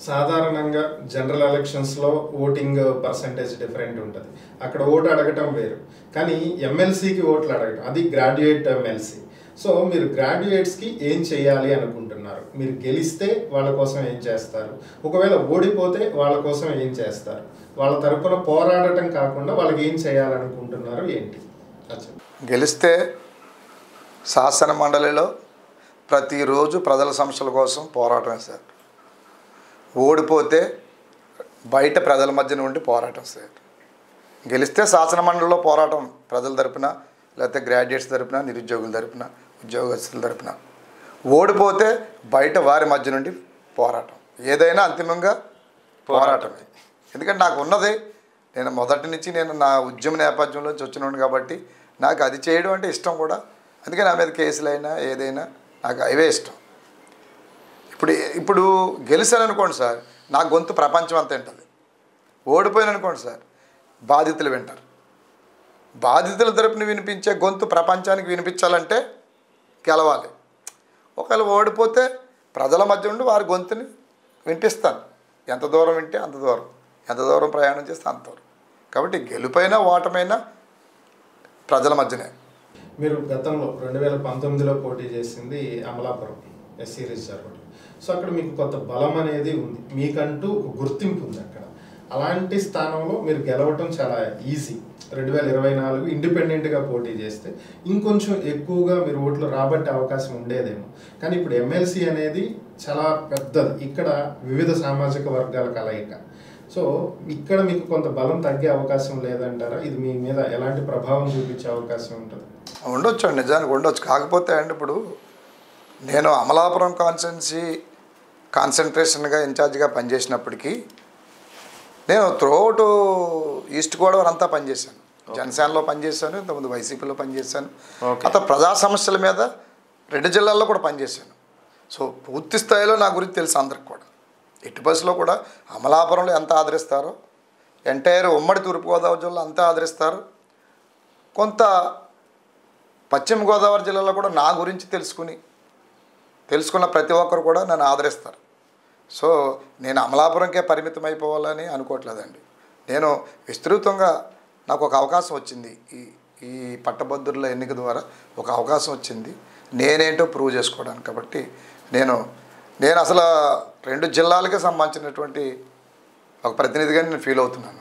సాధారణంగా జనరల్ ఎలక్షన్స్లో voting percentage different ఉంటుంది. అక్కడ ఓటు అడగటం వేరు, కానీ ఎమ్మెల్సీకి ఓట్లు అడగటం అది గ్రాడ్యుయేట్ ఎమ్మెల్సీ. సో మీరు గ్రాడ్యుయేట్స్కి ఏం చేయాలి అనుకుంటున్నారు? మీరు గెలిస్తే వాళ్ళ కోసం ఏం చేస్తారు? ఒకవేళ ఓడిపోతే వాళ్ళ కోసం ఏం చేస్తారు? వాళ్ళ తరపున పోరాడటం కాకుండా వాళ్ళకి ఏం చేయాలనుకుంటున్నారు ఏంటి? గెలిస్తే శాసన మండలిలో ప్రతిరోజు ప్రజల సమస్యల కోసం పోరాటం సార్. ఓడిపోతే బయట ప్రజల మధ్య నుండి పోరాటం సార్. గెలిస్తే శాసన మండలిలో పోరాటం ప్రజల తరపున, లేకపోతే గ్రాడ్యుయేట్స్ తరపున, నిరుద్యోగుల తరపున, ఉద్యోగస్తుల తరపున. ఓడిపోతే బయట వారి మధ్య నుండి పోరాటం. ఏదైనా అంతిమంగా పోరాటమే. ఎందుకంటే నాకు ఉన్నది, నేను మొదటి నుంచి నేను నా ఉద్యమ నేపథ్యంలోంచి వచ్చినాను కాబట్టి నాకు అది చేయడం అంటే ఇష్టం కూడా. అందుకే నా మీద కేసులైనా ఏదైనా నాకు అవే ఇష్టం. ఇప్పుడు గెలిచాను అనుకోండి సార్, నా గొంతు ప్రపంచం అంతా వింటుంది. ఓడిపోయాను అనుకోండి సార్, బాధితులు వింటారు. బాధితుల తరపున వినిపించే గొంతు ప్రపంచానికి వినిపించాలంటే గెలవాలి. ఒకవేళ ఓడిపోతే ప్రజల మధ్య నుండి వారి గొంతుని వినిపిస్తాను. ఎంత దూరం వింటే అంత దూరం, ఎంత దూరం ప్రయాణం చేస్తే అంత దూరం. కాబట్టి గెలుపైనా ఓటమైనా ప్రజల మధ్యనే. మీరు గతంలో 2019లో పోటీ చేసింది అమలాపురం ఎస్సీ రిజర్వ్. సో అక్కడ మీకు కొంత బలం అనేది ఉంది, మీకంటూ ఒక గుర్తింపు ఉంది అక్కడ. అలాంటి స్థానంలో మీరు గెలవటం చాలా ఈజీ. 2024 ఇండిపెండెంట్గా పోటీ చేస్తే ఇంకొంచెం ఎక్కువగా మీరు ఓట్లు రాబట్టే అవకాశం ఉండేదేమో. కానీ ఇప్పుడు ఎమ్మెల్సీ అనేది చాలా పెద్దది, ఇక్కడ వివిధ సామాజిక వర్గాల కలయిక. సో ఇక్కడ మీకు కొంత బలం తగ్గే అవకాశం లేదంటారా? ఇది మీ మీద ఎలాంటి ప్రభావం చూపించే అవకాశం ఉంటుంది? ఉండొచ్చు అండి, నిజానికి ఉండొచ్చు. కాకపోతే అండి, ఇప్పుడు నేను అమలాపురం కాన్సన్ట్రేషన్గా ఇన్ఛార్జిగా పనిచేసినప్పటికీ నేను త్రూఅవుట్ ఈస్ట్ గోదావరి అంతా పనిచేశాను. జనసేనలో పనిచేశాను, ఇంతకుముందు వైసీపీలో పనిచేశాను. అతను ప్రజా సమస్యల మీద 2 జిల్లాల్లో కూడా పనిచేశాను. సో పూర్తి స్థాయిలో నా గురించి తెలుసు అందరికి కూడా. ఎట్టి బస్సులో కూడా అమలాపురంలో ఎంత ఆదరిస్తారో, ఎంటైర్ ఉమ్మడి తూర్పుగోదావరి జిల్లా అంతా ఆదరిస్తారు. కొంత పశ్చిమ గోదావరి జిల్లాలో కూడా నా గురించి తెలుసుకున్న ప్రతి ఒక్కరు కూడా నన్ను ఆదరిస్తారు. సో నేను అమలాపురంకే పరిమితం అయిపోవాలని అనుకోవట్లేదండి. నేను విస్తృతంగా నాకు ఒక అవకాశం వచ్చింది, ఈ పట్టభద్రుల ఎన్నిక ద్వారా ఒక అవకాశం వచ్చింది నేనేంటో ప్రూవ్ చేసుకోవడానికి. కాబట్టి నేను అసలు 2 జిల్లాలకే సంబంధించినటువంటి ఒక ప్రతినిధిగా నేను ఫీల్ అవుతున్నాను.